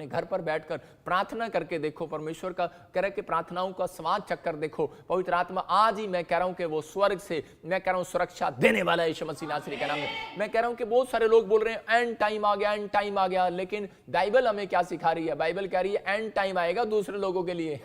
अपने घर पर बैठकर प्रार्थना करके देखो, परमेश्वर का कह रहे कि प्रार्थनाओं का स्वाद चक्कर देखो। पवित्र आत्मा आज ही मैं कह रहा हूं कि वो स्वर्ग से मैं कह रहा हूं सुरक्षा देने वाला है यीशु मसीह नासरी के नाम में। मैं कह रहा हूं कि बहुत सारे लोग बोल रहे हैं एंड टाइम आ गया, एंड टाइम आ गया, लेकिन बाइबल हमें क्या सिखा रही है? बाइबल कह रही है एंड टाइम आएगा दूसरे लोगों के लिए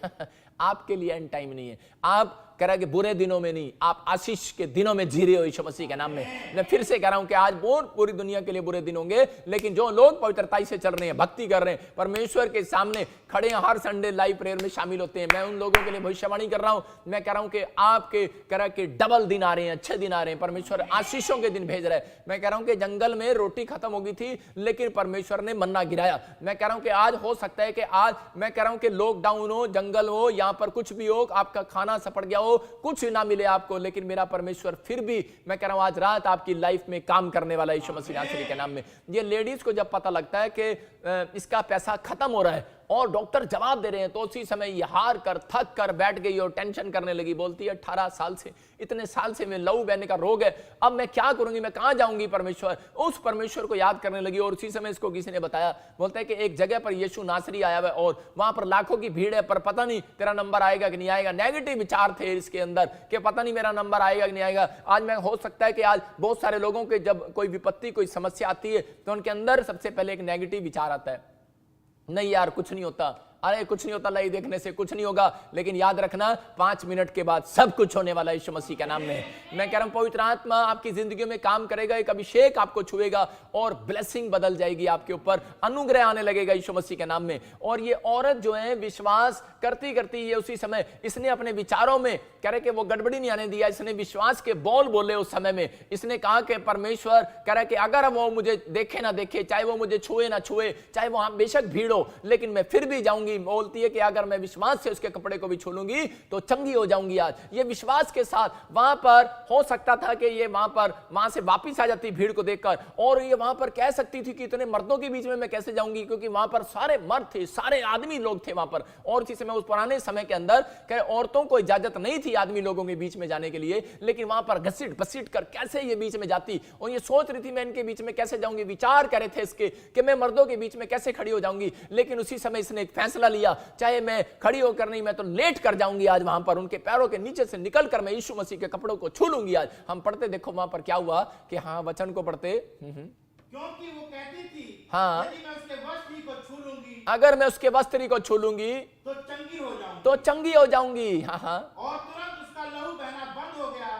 आपके लिए एंड टाइम नहीं है। आप कह रहा कि बुरे दिनों में नहीं, आप आशीष के दिनों में जी रहे हो यीशु मसीह के नाम में। मैं फिर से कह रहा हूं कि आज बहुत पूरी दुनिया के लिए बुरे दिन होंगे, लेकिन जो लोग पवित्रता से चल रहे हैं, भक्ति कर रहे हैं, परमेश्वर के सामने खड़े हैं, हर संडे लाइव प्रेयर में शामिल होते हैं, मैं उन लोगों के लिए भविष्यवाणी कर रहा हूं। मैं कह रहा हूं कि आपके कह रहा कि डबल दिन आ रहे हैं, अच्छे दिन आ रहे हैं, परमेश्वर आशीषों के दिन भेज रहा है। मैं कह रहा हूं कि जंगल में रोटी खत्म हो गई थी, लेकिन परमेश्वर ने मन्ना गिराया। मैं कह रहा हूं कि आज हो सकता है कि आज मैं कह रहा हूं कि लॉकडाउन हो, जंगल हो, यहां पर कुछ भी हो, आपका खाना सपट गया हो, कुछ ना मिले आपको, लेकिन मेरा परमेश्वर फिर भी मैं कह रहा हूं आज रात आपकी लाइफ में काम करने वाला यीशु मसीह नासरी के नाम में। ये लेडीज को जब पता लगता है कि इसका पैसा खत्म हो रहा है और डॉक्टर जवाब दे रहे हैं, तो उसी समय ये हार कर थक कर बैठ गई और टेंशन करने लगी। बोलती है 18 साल से, इतने साल से मैं लहू बहने का रोग है, अब मैं क्या करूंगी, मैं कहां जाऊंगी परमेश्वर। उस परमेश्वर को याद करने लगी और उसी समय इसको किसी ने बताया, बोलता है कि एक जगह पर यीशु नासरी आया हुआ और वहां पर लाखों की भीड़ है, पर पता नहीं तेरा नंबर आएगा कि नहीं आएगा। नेगेटिव विचार थे इसके अंदर कि पता नहीं मेरा नंबर आएगा कि नहीं आएगा। आज मैं हो सकता है कि आज बहुत सारे लोगों के जब कोई विपत्ति कोई समस्या आती है तो उनके अंदर सबसे पहले एक नेगेटिव विचार आता है, नहीं यार कुछ नहीं होता, अरे कुछ नहीं होता, लाइव देखने से कुछ नहीं होगा। लेकिन याद रखना 5 मिनट के बाद सब कुछ होने वाला है यीशु मसीह के नाम में। मैं कह रहा हूं पवित्र आत्मा आपकी जिंदगी में काम करेगा, एक अभिषेक आपको छुएगा और ब्लेसिंग बदल जाएगी आपके ऊपर, अनुग्रह आने लगेगा यीशु मसीह के नाम में। और ये औरत जो है विश्वास करती करती ये उसी समय इसने अपने विचारों में कह रहे कि वो गड़बड़ी नहीं आने दिया, इसने विश्वास के बोल बोले उस समय में। इसने कहा कि परमेश्वर कह रहा है कि अगर वो मुझे देखे ना देखे, चाहे वो मुझे छुए ना छुए, चाहे वहां बेशक भीड़ हो, लेकिन मैं फिर भी जाऊंगी। बोलती है कि अगर मैं विश्वास से उसके कपड़े को भी छू लूंगी तो चंगी हो जाऊंगी। आज ये विश्वास के साथ वहां पर हो सकता था कि ये वहां से वापस आ जाती भीड़ को देखकर, और ये वहां पर कह सकती थी कि इतने मर्दों के बीच में मैं कैसे जाऊंगी, क्योंकि वहां पर सारे मर्द थे, सारे आदमी लोग थे वहां पर। और इसी समय उस पुराने समय के अंदर औरतों को इजाजत नहीं थी आदमी लोगों के बीच में जाने के लिए, लेकिन वहां पर घसीट बसीट कर कैसे ये बीच में जाती। और ये सोच रही थी मैं इनके बीच में कैसे जाऊंगी, विचार कर रहे थे इसके कि मैं मर्दों के बीच में कैसे खड़ी हो जाऊंगी। लेकिन उसी समय इसने एक फैसला लिया, चाहे मैं खड़ी होकर नहीं, मैं तो लेट कर जाऊंगी आज वहां पर, उनके पैरों के नीचे से निकलकर मैं यीशु मसीह के कपड़ों को छू लूंगी। आज हम पढ़ते, देखो वहां पर क्या हुआ कि हाँ वचन को पढ़ते, क्योंकि वो कहती थी हाँ यदि मैं उसके वस्त्र को छू लूंगी, अगर मैं उसके वस्त्र को छू लूंगी तो चंगी हो जाऊंगी, तो चंगी हो जाऊंगी। हाँ और तुरंत उसका लहू बहना बंद हो गया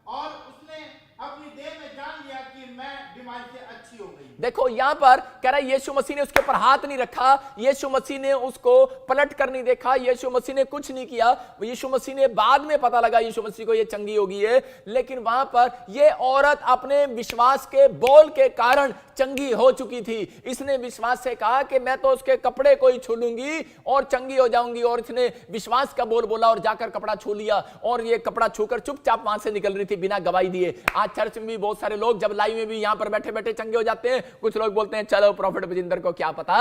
और उसने अपनी देह में जान लिया कि मैं बीमारी से अच्छी हो गई। देखो यहां पर कह रहा है यीशु मसीह ने उसके ऊपर हाथ नहीं रखा, यीशु मसीह ने उसको पलट कर नहीं देखा, यीशु मसीह ने कुछ नहीं किया। यीशु मसीह ने बाद में पता लगा यीशु मसीह को ये चंगी हो गई है, लेकिन वहां पर ये औरत अपने विश्वास के बोल के कारण चंगी हो चुकी थी। इसने विश्वास से कहा कि मैं तो उसके कपड़े को ही छू लूंगी और चंगी हो जाऊंगी, और इसने विश्वास का बोल बोला और जाकर कपड़ा छू लिया, और ये कपड़ा छूकर चुपचाप वहां से निकल रही थी बिना गवाही दिए। आज चर्च में भी बहुत सारे लोग जब लाइव में भी यहां पर बैठे बैठे चंगे हो जाते हैं। कुछ लोग बोलते हैं चलो प्रॉफिट बजिंदर को क्या पता,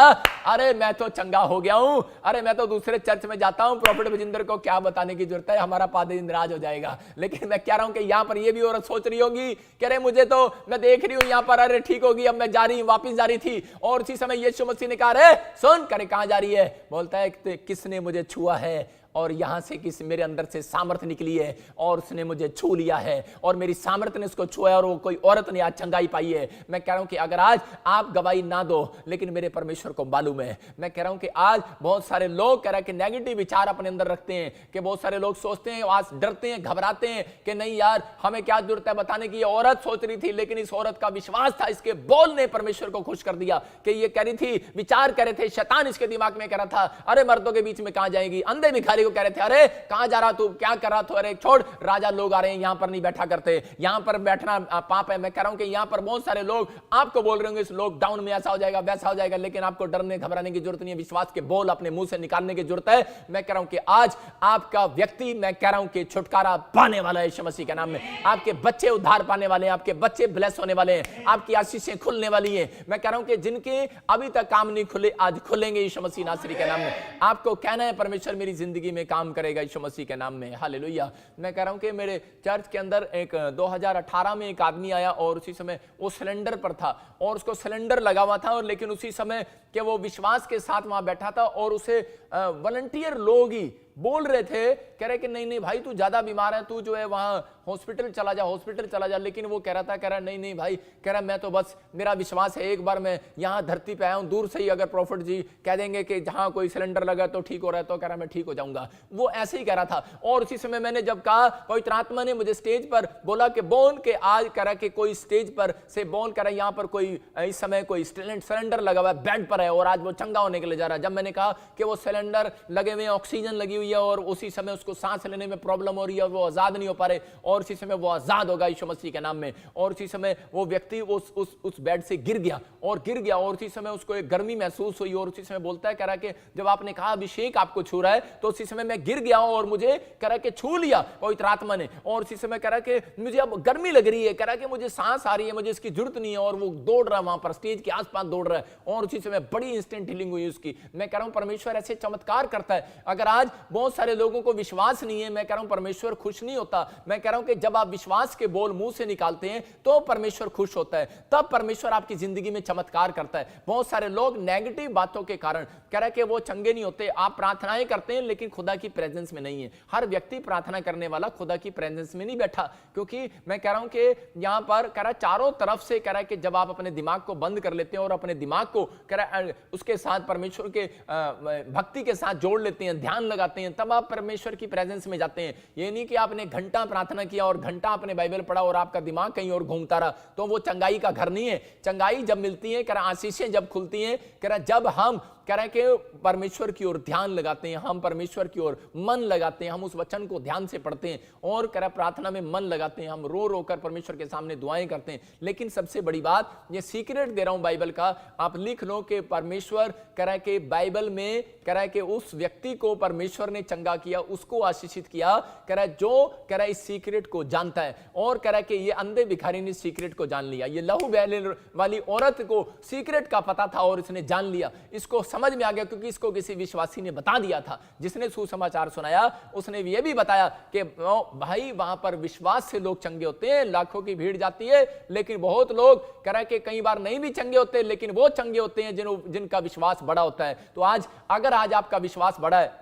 अरे मैं तो चंगा हो गया हूं, अरे मैं तो दूसरे चर्च में जाता हूं, प्रॉफिट बजिंदर को क्या बताने की जरूरत है, हमारा पादरी नाराज हो जाएगा। लेकिन मैं कह रहा हूं कि यहां पर ये भी औरत सोच रही होगी कि अरे मुझे तो मैं देख रही हूं यहां पर, अरे ठीक होगी, अब मैं जा रही हूं, वापिस जा रही थी। और उसी समय यीशु मसीह ने कहा अरे सुन, करे कहां जा रही है? बोलता है किसने मुझे छुआ है और यहां से किस मेरे अंदर से सामर्थ्य निकली है और उसने मुझे छू लिया है और मेरी सामर्थ्य ने उसको छुआ है और वो कोई औरत ने आज चंगाई पाई है। मैं कह रहा हूं कि अगर आज आप गवाही ना दो, लेकिन मेरे परमेश्वर को मालूम है। मैं कह रहा हूं कि आज बहुत सारे लोग कह रहे हैं कि नेगेटिव विचार अपने अंदर रखते हैं, कि बहुत सारे लोग सोचते हैं, आज डरते हैं, घबराते हैं कि नहीं यार हमें क्या जरूरत है बताने की। औरत सोच रही थी, लेकिन इस औरत का विश्वास था, इसके बोल ने परमेश्वर को खुश कर दिया कि ये कह रही थी, विचार कर रहे थे, शैतान इसके दिमाग में कह रहा था अरे मर्दों के बीच में कहां जाएगी। अंधे भिखारी को कह रहे थे अरे कहां जा रहा तू, क्या कर रहा तू, अरे छोड़, राजा लोग आ रहे हैं, यहां पर नहीं बैठा करते, यहां पर बैठना पाप है। मैं कह रहा हूं कि यहां पर बहुत सारे लोग आपको बोल रहे होंगे इस लॉकडाउन में ऐसा हो जाएगा वैसा हो जाएगा, लेकिन आपको डरने घबराने की जरूरत नहीं है, विश्वास के बोल अपने मुंह से निकालने की जरूरत है। मैं कह रहा हूं कि आज आपका व्यक्ति, मैं कह रहा हूं कि छुटकारा पाने वाला है यीशु मसीह के नाम में। आपके बच्चे उद्धार पाने वाले हैं, आपके बच्चे ब्लेस होने वाले हैं, आपकी आशीषें खुलने वाली हैं। मैं कह रहा हूं कि जिनके अभी तक काम नहीं खुले आज खुलेंगे यीशु मसीह नासरी के नाम में। आपको कहना है परमेश्वर मेरी जिंदगी में काम करेगा यीशु मसीह के नाम में, हालेलुया। मैं कह रहा हूं कि मेरे चर्च के अंदर एक 2018 में एक आदमी आया और उसी समय वो सिलेंडर पर था और उसको सिलेंडर लगा हुआ था, और लेकिन उसी समय कि वो विश्वास के साथ वहां बैठा था और उसे वॉलंटियर लोग ही बोल रहे थे, कह रहे कि नहीं नहीं भाई तू ज्यादा बीमार है, तू जो है वहां हॉस्पिटल चला जा, हॉस्पिटल चला जा। लेकिन वो कह रहा था, कह रहा नहीं नहीं भाई, कह रहा मैं तो बस मेरा विश्वास है, एक बार मैं यहाँ धरती पे आया हूँ, दूर से ही अगर प्रॉफिट जी कह देंगे कि जहां कोई सिलेंडर लगा तो ठीक हो रहा है, तो कह रहा मैं ठीक हो जाऊंगा। वो ऐसे ही कह रहा था। और उसी समय मैंने जब कहा, पवित्र आत्मा ने मुझे स्टेज पर बोला कि बोल के आज कह रहा कि कोई स्टेज पर से बोल कर यहाँ पर कोई इस समय कोई सिलेंडर लगा हुआ है, बेड पर है और आज वो चंगा होने के लिए जा रहा है। जब मैंने कहा कि वो सिलेंडर लगे हुए, ऑक्सीजन लगी हुई है और उसी समय उसको सांस लेने में प्रॉब्लम हो रही है, वो आजाद नहीं हो पा रहे, और उसी समय वो आजाद होगा यीशु मसीह के नाम में। और उसी समय वो व्यक्ति उस बेड से गिर गया और उसी समय उसको एक गर्मी महसूस हुई और उसी समय बोलता है, कह रहा कि जब आपने कहा अभिषेक आपको छू रहा है, तो उसी समय मैं गिर गया और मुझे कह रहा कि छू लिया पवित्र आत्मा ने। और उसी समय कह रहा कि मुझे अब गर्मी लग रही है, कह रहा कि मुझे सांस आ रही है, मुझे इसकी जरूरत नहीं है। और वो दौड़ रहा है वहां पर स्टेज के आसपास दौड़ रहा है और उसी समय बड़ी इंस्टेंट हीलिंग हुई उसकी। मैं कह रहा हूं परमेश्वर ऐसे चमत्कार करता है। अगर आज बहुत सारे लोगों को विश्वास नहीं है, मैं कह रहा हूं परमेश्वर खुश नहीं होता। मैं कह रहा हूं कि जब आप विश्वास के बोल मुंह से निकालते हैं तो परमेश्वर खुश होता है, तब परमेश्वर आपकी जिंदगी में चमत्कार करता है। बहुत सारे लोग नेगेटिव बातों के कारण कह रहे कि वो चंगे नहीं होते। आप प्रार्थनाएं करते हैं लेकिन खुदा की प्रेजेंस में नहीं है। हर व्यक्ति प्रार्थना करने वाला खुदा की प्रेजेंस में नहीं बैठा, क्योंकि मैं कह रहा हूं कि यहां पर कह रहा चारों तरफ से कह रहा है कि जब आप अपने दिमाग को बंद कर लेते हैं और अपने दिमाग को कह रहा उसके साथ परमेश्वर के भक्ति के साथ जोड़ लेते हैं, ध्यान लगाते हैं, तब आप परमेश्वर की प्रेजेंस में जाते हैं। ये नहीं कि आपने घंटा प्रार्थना किया और घंटा आपने बाइबल पढ़ा और आपका दिमाग कहीं और घूमता रहा, तो वो चंगाई का घर नहीं है। चंगाई जब मिलती है, कह रहा आशीषें जब खुलती हैं, कह रहा जब हम कह रहे हैं कि परमेश्वर की ओर ध्यान लगाते हैं, हम परमेश्वर की ओर मन लगाते हैं, हम उस वचन को ध्यान से पढ़ते हैं और कह रहा प्रार्थना में मन लगाते हैं, हम रो रो कर परमेश्वर के सामने दुआएं करते हैं। लेकिन सबसे बड़ी बात, ये सीक्रेट दे रहा हूं बाइबल का, आप लिख लो कि परमेश्वर कह रहा है कि बाइबल में कह रहा है कि उस व्यक्ति को परमेश्वर ने चंगा किया, उसको आशीषित किया, कह रहा है जो कह रहा है इस सीक्रेट को जानता है। और कह रहा है कि ये अंधे भिखारी ने सीक्रेट को जान लिया, ये लहू बहने वाली औरत को सीक्रेट का पता था और इसने जान लिया, इसको समझ में आ गया, क्योंकि इसको किसी विश्वासी ने बता दिया था। जिसने सुसमाचार सुनाया उसने भी ये भी बताया कि भाई वहां पर विश्वास से लोग चंगे होते हैं, लाखों की भीड़ जाती है, लेकिन बहुत लोग कह रहे हैं कि कई बार नहीं भी चंगे होते, लेकिन वो चंगे होते हैं जिनका विश्वास बड़ा होता है। तो आज अगर आज आपका विश्वास बड़ा है,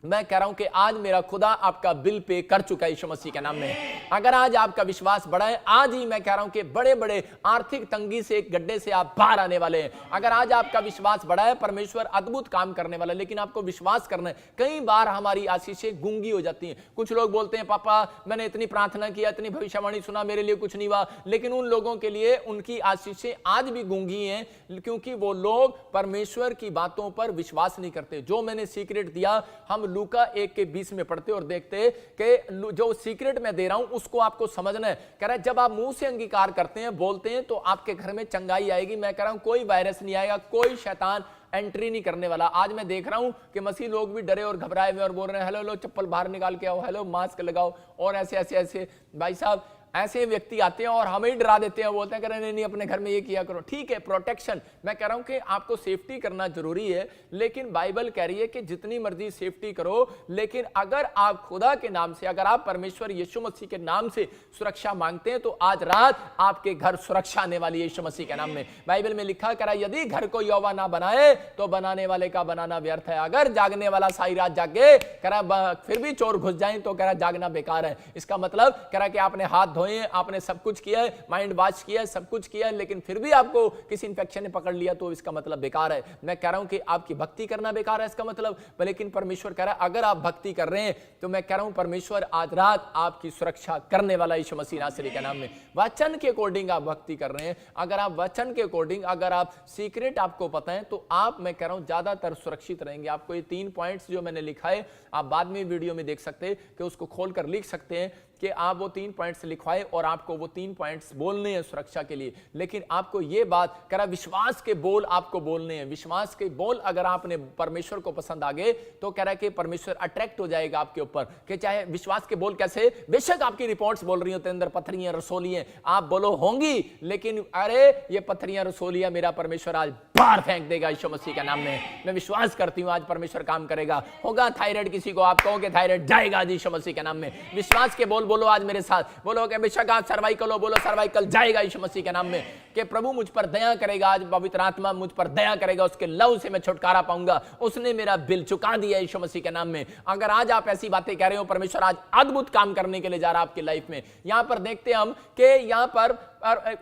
मैं कह रहा हूं कि आज मेरा खुदा आपका बिल पे कर चुका है यीशु मसीह के नाम में। अगर आज आपका विश्वास बड़ा है, आज ही मैं कह रहा हूं कि बड़े बड़े आर्थिक तंगी से एक गड्ढे से आप बाहर आने वाले हैं। अगर आज आपका विश्वास बड़ा है, परमेश्वर अद्भुत काम करने वाला है, लेकिन आपको विश्वास करना है। कई बार हमारी आशीषें गूंगी हो जाती हैं। कुछ लोग बोलते हैं पापा मैंने इतनी प्रार्थना किया, इतनी भविष्यवाणी सुना, मेरे लिए कुछ नहीं हुआ, लेकिन उन लोगों के लिए उनकी आशीषें आज भी गूंगी हैं, क्योंकि वो लोग परमेश्वर की बातों पर विश्वास नहीं करते। जो मैंने सीक्रेट दिया, हम लूका 1:20 में पढ़ते और देखते कि जो सीक्रेट मैं दे रहा हूं उसको आपको समझना है। कह रहा है जब आप मुंह से अंगीकार करते हैं, बोलते हैं, तो आपके घर में चंगाई आएगी। मैं कह रहा हूं कोई वायरस नहीं आएगा, कोई शैतान एंट्री नहीं करने वाला। आज मैं देख रहा हूं कि मसीह लोग भी डरे और घबराए हुए और बोल रहे हैं हेलो चप्पल बाहर निकाल के आओ, हेलो मास्क लगाओ, और ऐसे भाई साहब ऐसे व्यक्ति आते हैं और हमें ही डरा देते हैं, बोलते हैं कह रहे नहीं अपने घर में ये किया करो। ठीक है, प्रोटेक्शन, मैं कह रहा हूं कि आपको सेफ्टी करना जरूरी है, लेकिन बाइबल कह रही है कि जितनी मर्जी सेफ्टी करो, लेकिन अगर आप खुदा के नाम से, अगर आप परमेश्वर यीशु मसीह के नाम से सुरक्षा मांगते हैं, तो आज रात आपके घर सुरक्षा आने वाली है यीशु मसीह के नाम में। बाइबल में लिखा करा यदि घर को यहोवा ना बनाए तो बनाने वाले का बनाना व्यर्थ है। अगर जागने वाला सारी रात जागे, करा फिर भी चोर घुस जाए, तो करा जागना बेकार है। इसका मतलब करा कि आपने हाथ धोए, आपने सब कुछ किया है, माइंड वॉश किया है, सब कुछ किया है, लेकिन फिर भी आपको किसी इंफेक्शन ने पकड़ लिया, तो इसका मतलब बेकार है। मैं कह रहा हूं कि आपकी भक्ति करना बेकार है इसका मतलब, लेकिन परमेश्वर कह रहा है अगर आप भक्ति कर रहे हैं, तो मैं कह रहा हूं परमेश्वर आज रात आपकी सुरक्षा करने वाला यीशु मसीह नासरी के नाम में। वचन के अकॉर्डिंग आप भक्ति कर रहे हैं, अगर आप वचन के अकॉर्डिंग, अगर आप सीक्रेट आपको पता है, तो आप, मैं कह रहा हूं, ज्यादातर सुरक्षित रहेंगे। आपको ये 3 पॉइंट्स जो मैंने लिखा है, आप बाद में वीडियो में देख सकते हैं कि उसको खोलकर लिख सकते हैं कि आप वो 3 पॉइंट्स लिखवाए और आपको वो 3 पॉइंट्स बोलने हैं सुरक्षा के लिए, लेकिन आपको ये बात कह रहा विश्वास के बोल आपको बोलने हैं। विश्वास के बोल अगर आपने परमेश्वर को पसंद आ गए तो कह रहा है कि परमेश्वर अट्रैक्ट हो जाएगा आपके ऊपर। कि चाहे विश्वास के बोल कैसे, बेशक आपकी रिपोर्ट्स बोल रही होते अंदर पत्थरियां रसोलियां, आप बोलो होंगी, लेकिन अरे ये पत्थरियां रसोलियां मेरा परमेश्वर आज बाहर फेंक देगा यीशु मसीह के नाम में। मैं विश्वास करती हूं आज परमेश्वर काम करेगा। होगा थायराइड किसी को, आप कहोगे थायराइड जाएगा आज यीशु मसीह के नाम में। विश्वास के बोल बोलो आज मेरे साथ, बोलो कि बेशक आज सर्वाइकल हो, बोलो सर्वाइकल जाएगा यीशु मसीह के नाम में। कि प्रभु मुझ पर दया करेगा, आज पवित्र आत्मा मुझ पर दया करेगा, उसके लहू से मैं छुटकारा पाऊंगा, उसने मेरा बिल चुका दिया यीशु मसीह के नाम में। अगर आज आप ऐसी बातें कह रहे हो, परमेश्वर आज अद्भुत काम करने के लिए जा रहा है आपकी लाइफ में। यहां पर देखते हैं हम कि यहां पर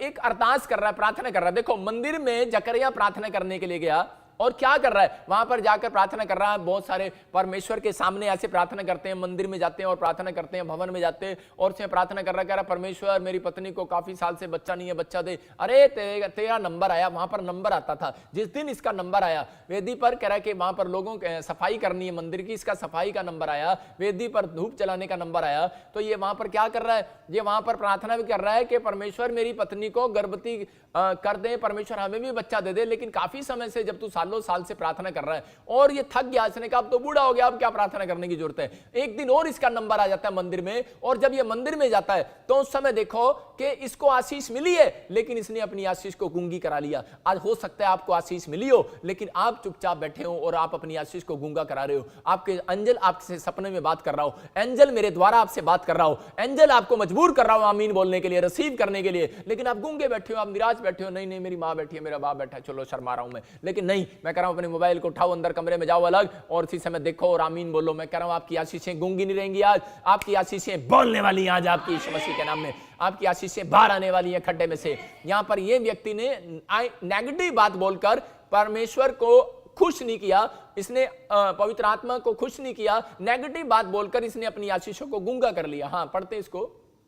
एक अरदास कर रहा है, प्रार्थना कर रहा है। देखो मंदिर में जकरिया प्रार्थना करने के लिए गया और क्या कर रहा है, वहां पर जाकर प्रार्थना कर रहा है। बहुत सारे परमेश्वर के सामने ऐसे प्रार्थना करते हैं, मंदिर में जाते हैं और प्रार्थना करते हैं, भवन में जाते हैं और उसमें प्रार्थना कर रहा है, कह रहा परमेश्वर मेरी पत्नी को काफी साल से बच्चा नहीं है, बच्चा दे। अरे तेरा नंबर आया, वहां पर नंबर आता था। जिस दिन इसका नंबर आया वेदी पर, कह रहा है कि वहां पर लोगों सफाई करनी है मंदिर की, इसका सफाई का नंबर आया, वेदी पर धूप जलाने का नंबर आया। तो ये वहां पर क्या कर रहा है, ये वहां पर प्रार्थना भी कर रहा है कि परमेश्वर मेरी पत्नी को गर्भवती कर दे, परमेश्वर हमें भी बच्चा दे दे। लेकिन काफी समय से, जब तू सालों साल से प्रार्थना कर रहा है और ये थक गया, इसने कहा अब तो बूढ़ा हो गया, अब क्या प्रार्थना करने की जरूरत है। एक दिन और इसका नंबर आ जाता है मंदिर में, और जब ये मंदिर में जाता है तो उस समय देखो कि इसको आशीष मिली है, लेकिन इसने अपनी आशीष को गूंगी करा लिया। आज हो सकता है आपको आशीष मिली हो, लेकिन आप चुपचाप बैठे हो और आप अपनी आशीष को गूंगा करा रहे हो। आपके एंजल आपसे सपने में बात कर रहा हो, एंजल मेरे द्वारा आपसे बात कर रहा हो, एंजल आपको मजबूर कर रहा हो आमीन बोलने के लिए, रिसीव करने के लिए, लेकिन आप गूंगे बैठे हो, आप निराश बैठे हो। नहीं नहीं, मेरी माँ बैठी है, मेरा बाप बैठा है, चलो शर्मा रहा हूं मैं। लेकिन नहीं, मैं कह रहा हूं अपने मोबाइल को उठाओ, अंदर कमरे में जाओ अलग, और इसी समय देखो और आमीन बोलो। मैं कह रहा हूं आपकी आशीषें गूंगी नहीं रहेंगी आज, आपकी आशीषें बोलने वाली हैं आज आपकी यीशु मसीह के नाम में। आपकी आशीषें बाहर आने वाली हैं खड्डे में से। यहां पर ये व्यक्ति ने नेगेटिव बात बोलकर परमेश्वर को खुश नहीं किया, इसने पवित्र आत्मा को खुश नहीं किया, नेगेटिव बात बोलकर इसने अपनी आशीषों को गूंगा कर लिया। हाँ, पढ़ते इसको।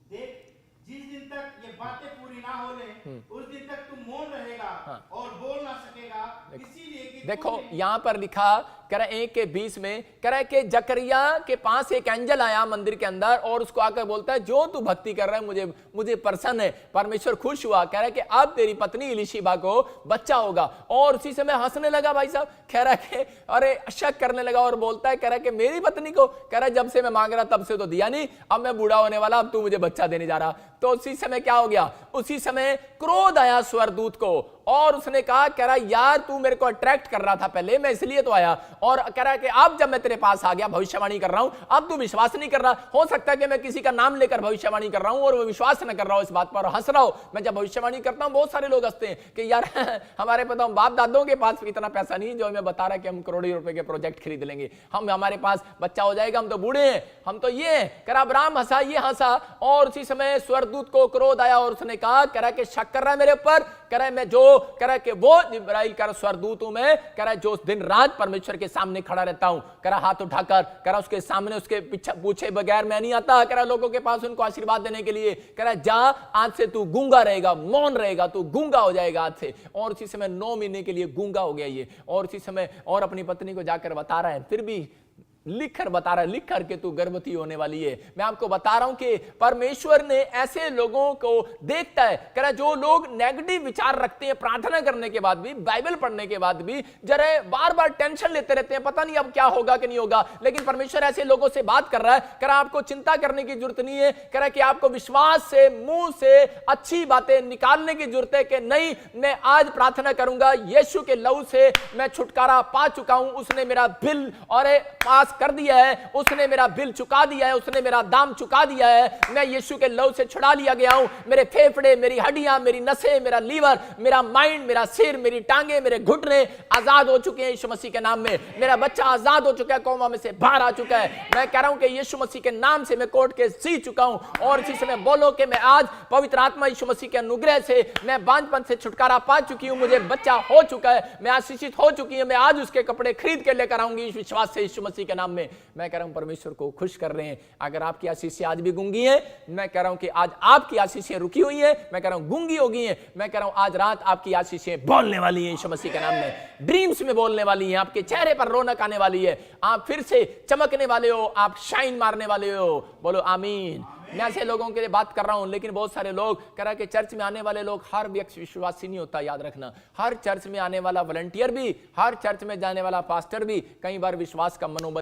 देख, जिस दिन तक ये बातें पूरी ना हो ले, उस दिन तक तू मौन रहेगा। हाँ। और बोल ना सकेगा, इसीलिए कि देखो यहां पर लिखा, कह रहा 1:20 में कह रहा है कि जकरिया के पास एक एंजल आया मंदिर के अंदर और उसको आकर बोलता है जो तू भक्ति कर रहा है मुझे प्रसन्न है, परमेश्वर खुश हुआ। कह रहा है कि अब तेरी पत्नी इलिशिबा को बच्चा होगा। और उसी समय हंसने लगा भाई साहब, कह रहा है कि अरे शक करने लगा और बोलता है, कह रहा है कि मेरी पत्नी को, कह रहा है जब से मैं मांग रहा तब से तो दिया नहीं, अब मैं बूढ़ा होने वाला, अब तू मुझे बच्चा देने जा रहा। तो उसी समय क्या हो गया, उसी समय क्रोध आया स्वर्गदूत को और उसने कहा, कह रहा यार तू मेरे को अट्रैक्ट कर रहा था पहले, मैं इसलिए तो आया, और कह रहा है कि अब जब मैं तेरे पास आ गया भविष्यवाणी कर रहा हूं, अब तू विश्वास नहीं कर रहा। हो सकता है कि मैं किसी का नाम लेकर भविष्यवाणी कर रहा हूं और वो विश्वास न कर रहा हूं इस बात पर, हंस रहा हूं। मैं जब भविष्यवाणी करता हूं बहुत सारे लोग हंसते हैं कि यार हमारे पता बाप दादों के पास इतना पैसा नहीं जो हमें बता रहा है कि हम करोड़ों रुपए के प्रोजेक्ट खरीद लेंगे, हम हमारे पास बच्चा हो जाएगा, हम तो बूढ़े हैं, हम तो ये। कह रहा अब्राहम हंसा, ये हंसा, और उसी समय स्वर्गदूत को क्रोध आया और उसने कहा, कह रहा कि शक कर रहा है मेरे ऊपर, कह रहा है मैं जो, कह रहा है कि वो जिब्राइल का स्वर्गदूत हूं मैं, कह रहा है जो दिन रात परमेश्वर के सामने खड़ा रहता हूं, कह रहा हाथ उठाकर, कह रहा उसके सामने उसके पीछे पूछे बगैर मैं नहीं आता, कह रहा लोगों के पास उनको आशीर्वाद देने के लिए, कह रहा जा आज से तू गूंगा रहेगा, मौन रहेगा, तू गूंगा हो जाएगा आज से। और उसी समय 9 महीने के लिए गूंगा हो गया ये, और उसी समय और अपनी पत्नी को जाकर बता रहा है, फिर भी लिख कर बता रहा है, लिख करके तू गर्भवती होने वाली है। मैं आपको बता रहा हूं कि परमेश्वर ने ऐसे लोगों को देखता है, कह रहा जो लोग नेगेटिव विचार रखते हैं प्रार्थना करने के बाद भी, बाइबल पढ़ने के बाद भी, जरा बार बार टेंशन लेते रहते हैं, पता नहीं अब क्या होगा कि नहीं होगा, लेकिन परमेश्वर ऐसे लोगों से बात कर रहा है, कह रहा आपको चिंता करने की जरूरत नहीं है, कह रहा कि आपको विश्वास से मुंह से अच्छी बातें निकालने की जरूरत है कि नहीं, मैं आज प्रार्थना करूंगा, यीशु के लहू से मैं छुटकारा पा चुका हूं, उसने मेरा बिल और पास कर दिया है, उसने मेरा बिल चुका दिया है, उसने मेरा दाम चुका दिया है, मैं यीशु के लहू से छुड़ा लिया गया हूं। मेरे फेफड़े, मेरी हड्डियां, मेरी नसें, मेरा लीवर, मेरा माइंड, मेरा सिर, मेरी टांगे, मेरे घुटने आजाद हो चुके हैं यीशु मसीह के नाम में। मेरा बच्चा आजाद हो चुका है, कोमा में से बाहर आ चुका है। मैं कह रहा हूं कि यीशु मसीह के नाम से मैं कोर्ट के जी चुका हूं। और इसी समय बोलो कि मैं आज पवित्र आत्मा यीशु मसीह के अनुग्रह से मैं बांझपन से छुटकारा पा चुकी हूं, मुझे बच्चा हो चुका है, मैं आशीषित हो चुकी हूं, मैं आज उसके कपड़े खरीद के लेकर आऊंगी इस विश्वास से यीशु मसीह के नाम में। मैं कह रहा हूं परमेश्वर को खुश कर रहे हैं। अगर आपकी आशीषें आज भी गूंगी हैं, मैं कह रहा हूं कि आज आपकी आशीषें रुकी हुई हैं, मैं कह रहा हूं गूंगी हो गई हैं, मैं कह रहा हूं आज रात आपकी आशीषें बोलने वाली हैं यीशु मसीह के नाम में, ड्रीम्स में बोलने वाली हैं, आपके चेहरे पर रौनक आने वाली है, आप फिर से चमकने वाले हो, आप शाइन मारने वाले हो। बोलो आमीन। मैं ऐसे लोगों के लिए बात कर रहा हूं, लेकिन बहुत सारे लोग कह रहा है कि चर्च में आने वाले लोग, हर व्यक्ति विश्वासी नहीं होता, याद रखना। हर चर्च में आने वाला वॉलंटियर भी, हर चर्च में जाने वाला पास्टर भी कई बार विश्वास का मनोबल,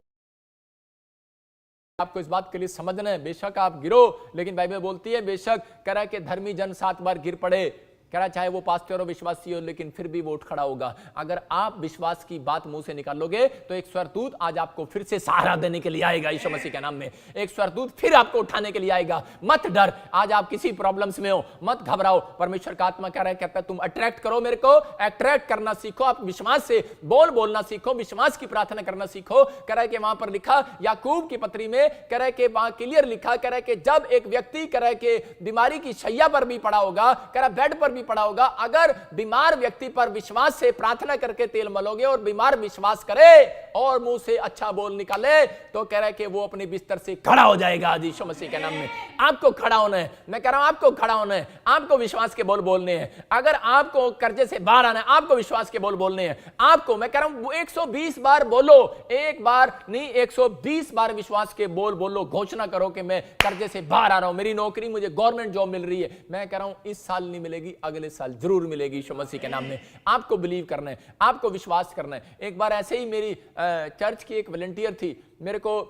आपको इस बात के लिए समझना है। बेशक आप गिरो, लेकिन बाइबल बोलती है बेशक कह रहा है कि धर्मी जन 7 बार गिर पड़े, कह रहा चाहे वो पास्टर हो विश्वासी हो, लेकिन फिर भी वो उठ खड़ा होगा। अगर आप विश्वास की बात मुंह से निकालोगे तो एक स्वर्गदूत आज आपको फिर से सहारा देने के लिए आएगा यीशु मसीह के नाम में। एक स्वर्गदूत फिर आपको उठाने के लिए आएगा। मत डर, आज आप किसी प्रॉब्लम्स में हो, मत घबराओ। परमेश्वर का आत्मा कह रहा है, कहता है तुम अट्रैक्ट करो मेरे को, अट्रैक्ट करना सीखो। आप विश्वास से बोलना सीखो, विश्वास की प्रार्थना करना सीखो। कह रहा है कि वहां पर लिखा याकूब की पत्री में, कह रहा है कि वहां क्लियर लिखा, कह रहा है कि जब एक व्यक्ति कह रहा है कि बीमारी की शैया पर भी पड़ा होगा, कह रहा बेड पर पड़ा होगा, अगर बीमार व्यक्ति पर विश्वास से प्रार्थना करके तेल मलोगे और बीमार विश्वास करे और मुंह से अच्छा बोल निकाले, तो कह रहा है कि वो अपने बिस्तर से खड़ा हो जाएगा आज यीशु मसीह के नाम में। आपको खड़ा होना है, मैं कह रहा हूं आपको खड़ा होना है, आपको विश्वास के बोल बोलने हैं। अगर आपको कर्जे से बाहर आना है, आपको विश्वास के बोल बोलने हैं। आपको मैं कह रहा हूं 120 बार बोलो, एक बार नहीं 120 बार विश्वास के बोल बोलो। घोषणा करो कि मैं कर्जे से बाहर आ रहा हूं, मेरी नौकरी, मुझे गवर्नमेंट जॉब मिल रही है। मैं कह रहा हूं इस साल नहीं मिलेगी, अगले साल जरूर मिलेगी यीशु मसीह के नाम में। आपको बिलीव करना है, आपको विश्वास करना है। एक बार ऐसे ही मेरी चर्च की एक वॉलंटियर थी, मेरे को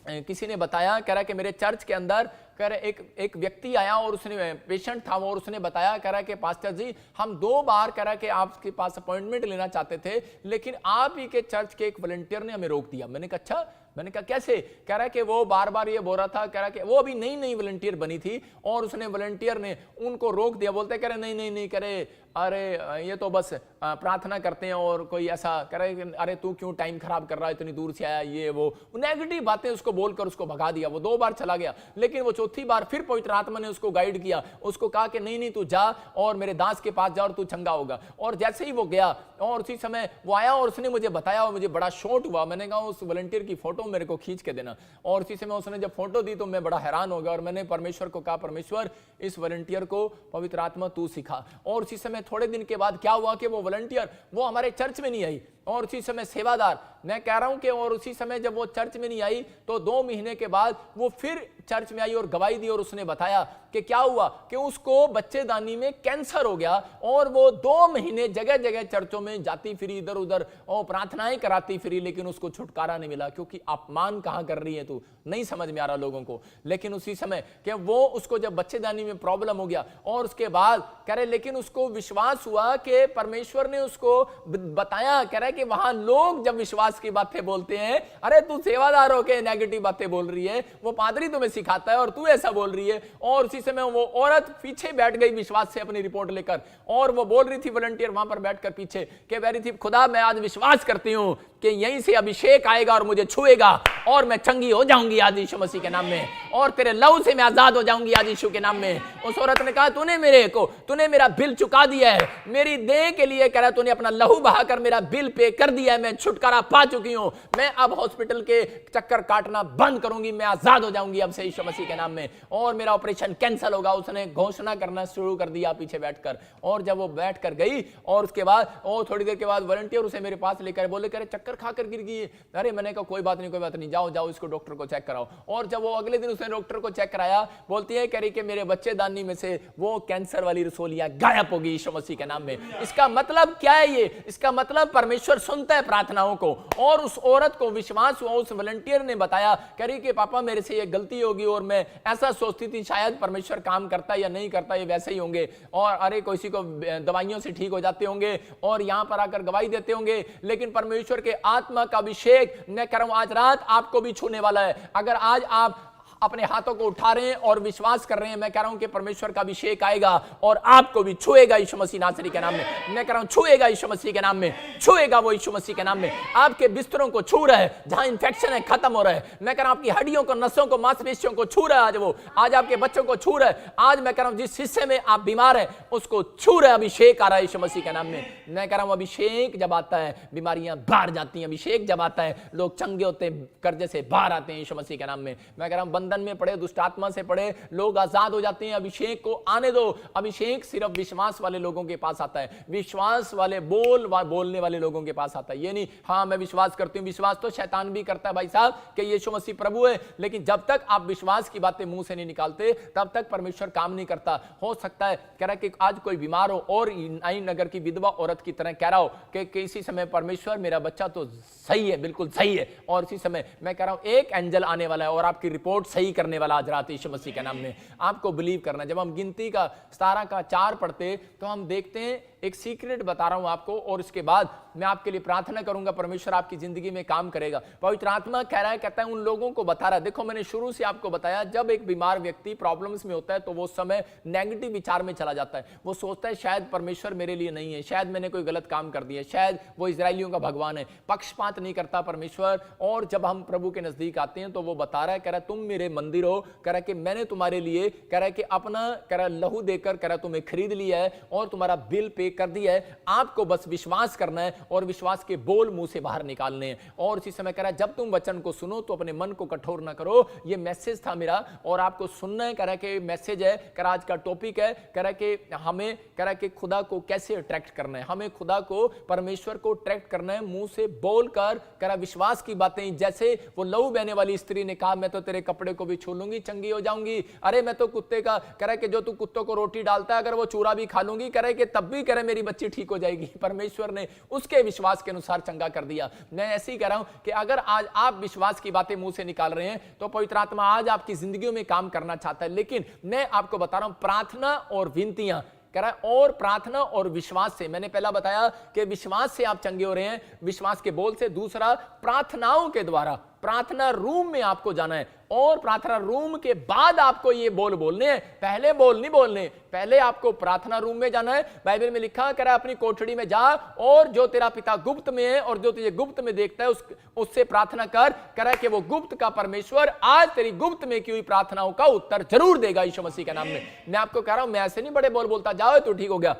किसी ने बताया, कह रहा कि मेरे चर्च के अंदर कह रहे एक व्यक्ति आया और उसने पेशेंट था और उसने बताया, कह रहा कि पास्टर जी हम 2 बार कह रहा कि आपके पास अपॉइंटमेंट लेना चाहते थे, लेकिन आप ही के चर्च के एक वॉलंटियर ने हमें रोक दिया। मैंने कहा अच्छा, मैंने कहा कैसे? कह रहा कि वो बार बार ये बोल रहा था, कह रहा कि वो अभी नई वॉलंटियर बनी थी और उसने वॉलंटियर ने उनको रोक दिया। बोलते कह रहे नहीं कह रहे अरे ये तो बस प्रार्थना करते हैं और कोई ऐसा कह रहे अरे तू क्यों टाइम खराब कर रहा है, इतनी दूर से आया, ये वो नेगेटिव बातें उसको बोलकर उसको भगा दिया। वो 2 बार चला गया, लेकिन वो चौथी बार फिर पवित्र आत्मा ने उसको गाइड किया, उसको कहा कि नहीं तू जा और मेरे दास के पास जा और तू चंगा होगा। और जैसे ही वो गया और उसी समय वो आया और उसने मुझे बताया और मुझे बड़ा शॉक हुआ। मैंने कहा उस वॉलंटियर की फोटो मेरे को खींच के देना। और उसी समय उसने जब फोटो दी तो मैं बड़ा हैरान हो गया और मैंने परमेश्वर को कहा, परमेश्वर इस वॉलंटियर को पवित्र आत्मा तू सिखा। और उसी समय थोड़े दिन के बाद क्या हुआ कि वो वॉलंटियर वो हमारे चर्च में नहीं आई और उसी समय सेवादार, मैं कह रहा हूं कि और उसी समय जब वो चर्च में नहीं आई तो 2 महीने के बाद वो फिर चर्च में आई और गवाही दी और उसने बताया कि क्या हुआ कि उसको बच्चेदानी में कैंसर हो गया और वो 2 महीने जगह जगह चर्चों में जाती फिरी, इधर उधर और प्रार्थनाएं कराती फिरी, लेकिन उसको छुटकारा नहीं मिला। क्योंकि अपमान कहां कर रही है तू, नहीं समझ में आ रहा लोगों को। लेकिन उसी समय कि वो उसको जब बच्चेदानी में प्रॉब्लम हो गया और उसके बाद कह रहे लेकिन उसको विश्वास हुआ कि परमेश्वर ने उसको बताया, कह रहा है कि वहां लोग जब विश्वास की बातें बोलते हैं, अरे तू सेवादार होके नेगेटिव बातें बोल रही है, वो पादरी तुम्हें सिखाता है और तू ऐसा बोल रही है। और उसी समय वो औरत पीछे बैठ गई विश्वास से अपनी रिपोर्ट लेकर और वो बोल रही थी वॉलंटियर वहां पर बैठकर पीछे कि कह रही थी खुदा मैं आज विश्वास करती हूं कि यहीं से अभिषेक आएगा और मुझे छुएगा और मैं चंगी हो जाऊंगी आज यीशु मसीह के नाम में और तेरे लहू से मैं आजाद हो जाऊंगी आज यीशु के नाम में। उस औरत ने कहा तूने मेरा बिल चुका दिया है, मेरी देह के लिए कह रहा तूने अपना लहू बहाकर मेरा बिल पे कर दिया है, मैं छुटकारा पा चुकी हूं, मैं अब हॉस्पिटल के चक्कर काटना बंद करूंगी, मैं आजाद हो जाऊंगी अब से यीशु मसीह के नाम में और मेरा ऑपरेशन कैंसिल होगा। उसने घोषणा करना शुरू कर दिया पीछे बैठकर। और जब वो बैठकर गई और उसके बाद और थोड़ी देर के बाद वॉलंटियर उसे मेरे पास लेकर बोले करे चक्कर खाकर गिर गई। अरे मैंने कहा कोई बात नहीं, जाओ इसको डॉक्टर को चेक कराओ। और जब वो अगले दिन उसने डॉक्टर को चेक कराया, बोलती है कह रही कि मेरे बच्चेदानी में से वो कैंसर वाली रसोलियां गायब हो गई यीशु मसीह के नाम में। इसका मतलब क्या है ये? इसका मतलब परमेश्वर सुनता है प्रार्थनाओं को। और उस औरत को विश्वास हुआ, उस वॉलंटियर ने बताया कह रही कि पापा मेरे से ये गलती होगी और मैं ऐसा सोचती थी शायद परमेश्वर काम करता या नहीं करता, ये वैसे ही होंगे और अरे किसी को दवाइयों से ठीक हो जाते होंगे और यहां पर आकर गवाही देते होंगे, लेकिन परमेश्वर के आत्मा का अभिषेक मैं कह रहा हूं आज रात आपको भी छूने वाला है। अगर आज आप अपने हाथों को उठा रहे हैं और विश्वास कर रहे हैं, मैं कह रहा हूं कि परमेश्वर का अभिषेक आएगा और आपको भी छुएगा यीशु मसीह नासरी के नाम में। मैं कह रहा हूं छुएगा यीशु मसीह के नाम में, छुएगा वो यीशु मसीह के नाम में। आपके बिस्तरों को छू रहा है, जहां इंफेक्शन है खत्म हो रहा है। मैं कह रहा हूं आपकी हड्डियों को, नसों को, मांसपेशियों को छू रहा है आज वो, आज आपके बच्चों को छू रहा है। आज मैं कह रहा हूं जिस हिस्से में आप बीमार हैं उसको छू रहा है, अभिषेक आ रहा है यीशु मसीह के नाम में। मैं कह रहा हूं अभिषेक जब आता है बीमारियां बाहर जाती हैं, अभिषेक जब आता है लोग चंगे होते हैं, कर्जे से बाहर आते हैं यीशु मसीह के नाम में। मैं कह रहा हूं बंधन में पड़े, दुष्ट आत्मा से पड़े, लोग आजाद हो जाते हैं। अभिषेक को आने दो। अभिषेक सिर्फ विश्वास वाले लोगों के पास आता है, विश्वास वाले बोलने वाले लोगों के पास आता है। ये नहीं हाँ मैं विश्वास करती हूँ, विश्वास तो शैतान भी करता है भाई साहब कि यीशु मसीह प्रभु है, लेकिन जब तक आप विश्वास की बातें मुंह से नहीं निकालते तब तक परमेश्वर काम नहीं करता। हो सकता है कह रहा कि आज कोई बीमार हो और आई नगर की विधवा औरत की तरह कह रहा हो कि किसी समय परमेश्वर मेरा बच्चा तो सही है, बिल्कुल सही है, और इसी समय मैं कह रहा हूं एक एंजल आने वाला है और आपकी रिपोर्ट सही करने वाला आज रात यीशु मसीह के नाम में। आपको बिलीव करना। जब हम गिनती का 17 का 4 पढ़ते तो हम देखते हैं, एक सीक्रेट बता रहा हूं आपको, और इसके बाद मैं आपके लिए प्रार्थना करूंगा, परमेश्वर आपकी जिंदगी में काम करेगा। पवित्र आत्मा कह रहा है, कहता है उन लोगों को बता रहा है। देखो मैंने शुरू से आपको बताया, जब एक बीमार व्यक्ति प्रॉब्लम्स में होता है तो वो समय नेगेटिव विचार में चला जाता है। वो सोचता है शायद परमेश्वर मेरे लिए नहीं है, शायद मैंने कोई गलत काम कर दिया, शायद वो इजरायलियों का भगवान है। पक्षपात नहीं करता परमेश्वर। और जब हम प्रभु के नजदीक आते हैं तो वो बता रहा है, कह रहा है तुम मेरे मंदिर हो, कह रहा है कि मैंने तुम्हारे लिए कह रहा है कि अपना कह रहा है लहू देकर कह रहा है तुम्हें खरीद लिया है और तुम्हारा बिल पे कर दिया है। आपको बस विश्वास करना है और विश्वास के बोल मुंह से बाहर निकालने हैं। और इसी समय कह रहा है जब तुम वचन को सुनो तो अपने मन को कठोर ना करो। ये मैसेज था मेरा और आपको सुनना है। कह रहा है कि मैसेज है, कह रहा आज का टॉपिक है, कह रहा है कि हमें कह रहा है कि खुदा को कैसे अट्रैक्ट करना है, हमें खुदा को परमेश्वर को अट्रैक्ट करना है मुंह से बोलकर। कह रहा विश्वास की बातें, जैसे वो लहू बहने वाली स्त्री ने कहा मैं तो तेरे कपड़े को भी छू लूंगी चंगी हो जाऊंगी। अरे मैं तो कुत्ते का कह रहा है कि जो तू कुत्तों को रोटी डालता है अगर वो चूरा भी खा लूंगी, कह रहा है कि तब भी कह रहा है मेरी बच्ची ठीक हो जाएगी। परमेश्वर ने उसके विश्वास के अनुसार चंगा कर दिया। मैं ऐसे ही कह रहा हूं कि अगर आज आप विश्वास की बातें मुंह से निकाल रहे हैं तो पवित्र आत्मा आज आपकी जिंदगियों में काम करना चाहता है। लेकिन मैं आपको बता रहा हूं प्रार्थना और विनतियां कह रहा है, और प्रार्थना और विश्वास से। मैंने पहला बताया कि विश्वास से आप चंगे हो रहे हैं, विश्वास के बोल से। दूसरा प्रार्थनाओं के द्वारा, प्रार्थना रूम में आपको जाना है और प्रार्थना रूम के बाद आपको ये बोल बोलने हैं। पहले बोल नहीं बोलने, पहले आपको प्रार्थना रूम में जाना है। बाइबल में लिखा कह रहा है अपनी कोठड़ी में जा और जो तेरा पिता गुप्त में है और जो तुझे गुप्त में देखता है उससे प्रार्थना कर। कह रहा है कि वो गुप्त का परमेश्वर आज तेरी गुप्त में की हुई प्रार्थनाओं का उत्तर जरूर देगा यीशु मसीह के नाम में। मैं आपको कह रहा हूं मैं ऐसे नहीं बड़े बोल बोलता जाओ तो ठीक हो गया,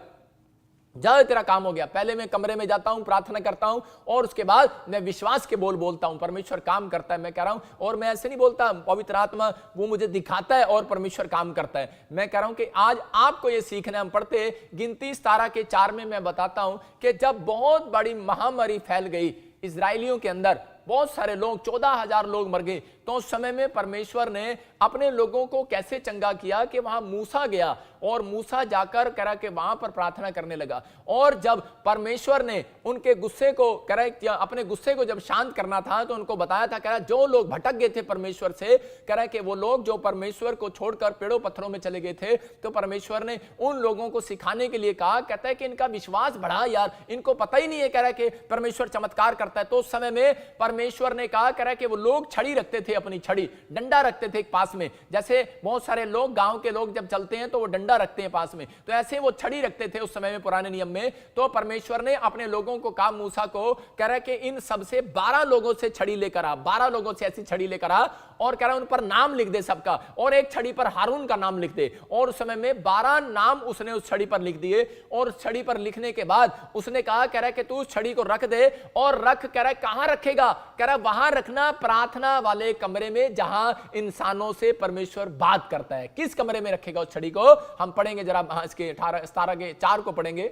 जाओ तेरा काम हो गया। पहले मैं कमरे में जाता हूं, प्रार्थना करता हूं और उसके बाद मैं विश्वास के बोल बोलता हूं। परमेश्वर काम करता है, मैं कह रहा हूं। और मैं ऐसे नहीं बोलता, पवित्र आत्मा वो मुझे दिखाता है और परमेश्वर काम करता है। मैं कह रहा हूं कि आज आपको ये सीखना है। हम पढ़ते गिनती 17 के 4 में मैं बताता हूं कि जब बहुत बड़ी महामारी फैल गई इजरायलियों के अंदर, बहुत सारे लोग 14,000 लोग मर गए, तो उस समय में परमेश्वर ने अपने लोगों को कैसे चंगा किया कि वहां मूसा गया और मूसा जाकर कह रहा कि वहां पर प्रार्थना करने लगा। और जब परमेश्वर ने उनके गुस्से को कह रहा अपने गुस्से को जब शांत करना था तो उनको बताया था, कह रहा जो लोग भटक गए थे परमेश्वर से, कह रहा कि वो लोग जो परमेश्वर को छोड़कर पेड़ों पत्थरों में चले गए थे, तो परमेश्वर ने उन लोगों को सिखाने के लिए कहा, कहता है कि इनका विश्वास बढ़ा यार, इनको पता ही नहीं है कह रहा कि परमेश्वर चमत्कार करता है। तो उस समय में परमेश्वर ने कहा कह रहा कि वो लोग छड़ी रखते थे, अपनी छड़ी डंडा रखते थे एक पास में। जैसे बहुत सारे लोग गांव के लोग जब चलते हैं तो वो डंडा रखते हैं पास में, तो ऐसे वो छड़ी रखते थे उस समय में पुराने नियम में। तो परमेश्वर ने अपने लोगों को कहा मूसा को, कह रहा कि इन सबसे 12 लोगों से छड़ी लेकर आ, 12 लोगों से ऐसी छड़ी लेकर आ और कह रहा उन पर नाम लिख दे सबका, और एक छड़ी पर हारून का नाम लिख दे। और उस समय में 12 नाम उसने उस छड़ी पर लिख दिए। और उस छड़ी पर लिखने के बाद उसने कहा कह रहा कि तू उस छड़ी को रख दे, और रख कह रहा कहां रखेगा, कह रहा वहां रखना प्रार्थना वाले कमरे में जहां इंसानों से परमेश्वर बात करता है। किस कमरे में रखेगा उस छड़ी को, हम पढ़ेंगे जरा इसके 17 के 4 को पढ़ेंगे।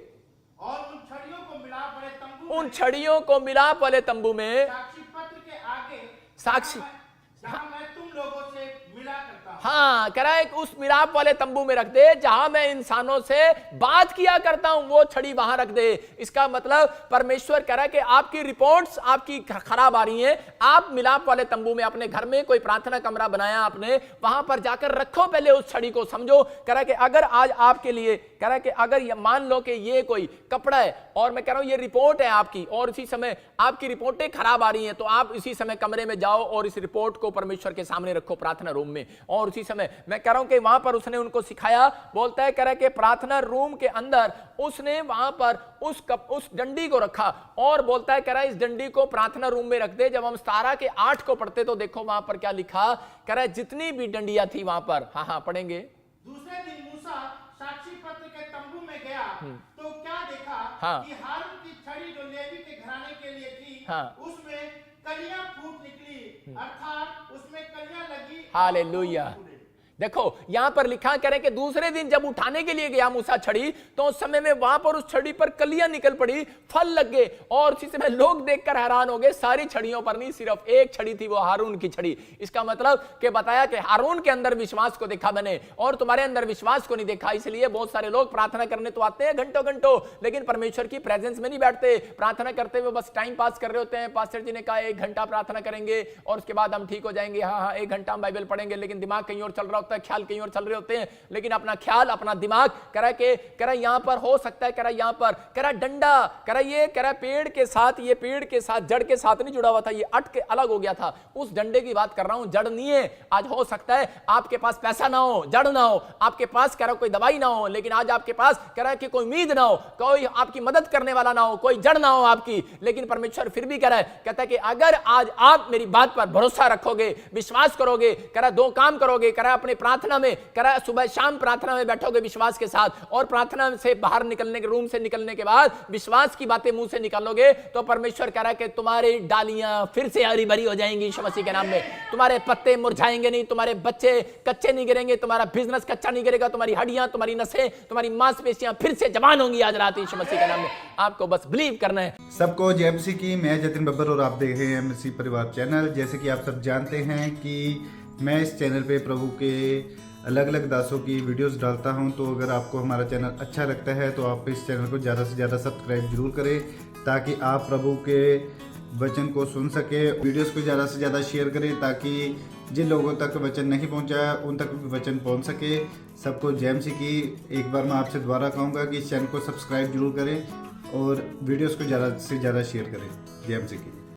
और उन छड़ियों को मिलाप वाले तंबू, उन छड़ियों को मिलाप वाले तंबू में साक्षी पत्र के आगे, साक्षी जहां मैं तुम लोगों से मिला करता हूं। हाँ, कह रहा है उस मिलाप वाले तंबू में रख दे जहां मैं इंसानों से बात किया करता हूं, वो छड़ी वहां रख दे। इसका मतलब परमेश्वर कह रहा है कि आपकी रिपोर्ट्स आपकी खराब आ रही हैं, आप मिलाप वाले तंबू में अपने घर में कोई प्रार्थना कमरा बनाया आपने, वहां पर जाकर रखो पहले उस छड़ी को। समझो कह रहा है कि अगर आज आपके लिए कह रहा है कि अगर ये मान लो कि ये कोई कपड़ा है और मैं कह रहा हूं ये रिपोर्ट है आपकी, और इसी समय आपकी रिपोर्टें खराब आ रही हैं, तो आप इसी समय कमरे में जाओ और इस रिपोर्ट को परमेश्वर के सामने रखो प्रार्थना रूम में। और उसी समय मैं कह रहा हूं कि वहां पर उसने उनको सिखाया, बोलता है कह रहा है कि प्रार्थना रूम के अंदर उसने वहां पर उस डंडी को रखा और बोलता है कह रहा है इस डंडी को प्रार्थना रूम में रख दे। जब हम 17 के 8 को पढ़ते तो देखो वहां पर क्या लिखा, कह रहा है जितनी भी डंडियां थी वहां पर, हाँ पढ़ेंगे। दूसरे दिन मूसा साक्षी पत्र के तंबू में गया तो क्या देखा कि हारून की छड़ी जो लेवी के घराने के लिए थी, उसमें कलियां फूट निकली अर्थात उसमें कलियां लगी। हालेलुया। देखो यहां पर लिखा करें कि दूसरे दिन जब उठाने के लिए गया मूसा छड़ी, तो उस समय में वहां पर उस छड़ी पर कलियां निकल पड़ी, फल लग गए, और उसी समय लोग देखकर हैरान हो गए। सारी छड़ियों पर नहीं, सिर्फ एक छड़ी थी, वो हारून की छड़ी। इसका मतलब कि बताया कि हारून के अंदर विश्वास को देखा मैंने, और तुम्हारे अंदर विश्वास को नहीं देखा। इसलिए बहुत सारे लोग प्रार्थना करने तो आते हैं घंटों घंटों, लेकिन परमेश्वर की प्रेजेंस में नहीं बैठते। प्रार्थना करते हुए बस टाइम पास कर रहे होते हैं। पास्टर जी ने कहा 1 घंटा प्रार्थना करेंगे और उसके बाद हम ठीक हो जाएंगे। हाँ 1 घंटा हम बाइबल पढ़ेंगे, लेकिन दिमाग कहीं और चल रहा होता है, ख्याल कहीं और चल रहे होते हैं। लेकिन अपना ख्याल, अपना दिमाग करा यहां पर हो सकता है, करा यहां पर, करा डंडा, करा पेड़ के साथ, ये पेड़ के साथ, जड़ के साथ नहीं जुड़ा हुआ था, ये अट के अलग हो गया था। उस डंडे की बात कर रहा हूं, जड़ नहीं है। आज हो सकता है आपके पास पैसा ना हो, जड़ ना हो, आपके पास कोई दवाई ना हो, लेकिन आज आपके पास कि कोई उम्मीद ना हो, कोई आपकी मदद करने वाला ना हो, कोई जड़ ना हो आपकी। लेकिन परमेश्वर फिर भी कहता है कि अगर आज आप मेरी बात पर भरोसा रखोगे, विश्वास करोगे, 2 काम करोगे, अपने प्रार्थना में, सुबह शाम प्रार्थना में बैठोगे विश्वास के साथ, और प्रार्थना से बाहर निकलने के, रूम से निकलने के बाद विश्वास की बातें मुंह से निकालोगे, तो परमेश्वर कह रहा है कि तुम्हारी डालियां फिर से हरी भरी हो जाएंगी यीशु मसीह के नाम में। तुम्हारे पत्ते मुरझाएंगे नहीं, तुम्हारे बच्चे कच्चे नहीं गिरेंगे, तुम्हारा बिजनेस कच्चा नहीं गिरेगा, तुम्हारी हड्डियां, तुम्हारी नसें, तुम्हारी मांसपेशियां फिर से जवान होंगी आज रात यीशु मसीह के नाम में। आपको बस बिलीव करना है। सबको जय मसीह की। मैं जतिन बब्बर और आप देख रहे हैं मसीह परिवार चैनल। जैसे कि आप सब जानते हैं कि मैं इस चैनल पे प्रभु के अलग अलग दासों की वीडियोस डालता हूं, तो अगर आपको हमारा चैनल अच्छा लगता है तो आप इस चैनल को ज़्यादा से ज़्यादा सब्सक्राइब जरूर करें, ताकि आप प्रभु के वचन को सुन सके। वीडियोस को ज़्यादा से ज़्यादा शेयर करें, ताकि जिन लोगों तक वचन नहीं पहुंचा उन तक भी वचन पहुंच सके। सबको जय मसीह की। एक बार मैं आपसे दोबारा कहूँगा कि इस चैनल को सब्सक्राइब जरूर करें और वीडियोस को ज़्यादा से ज़्यादा शेयर करें। जय मसीह की।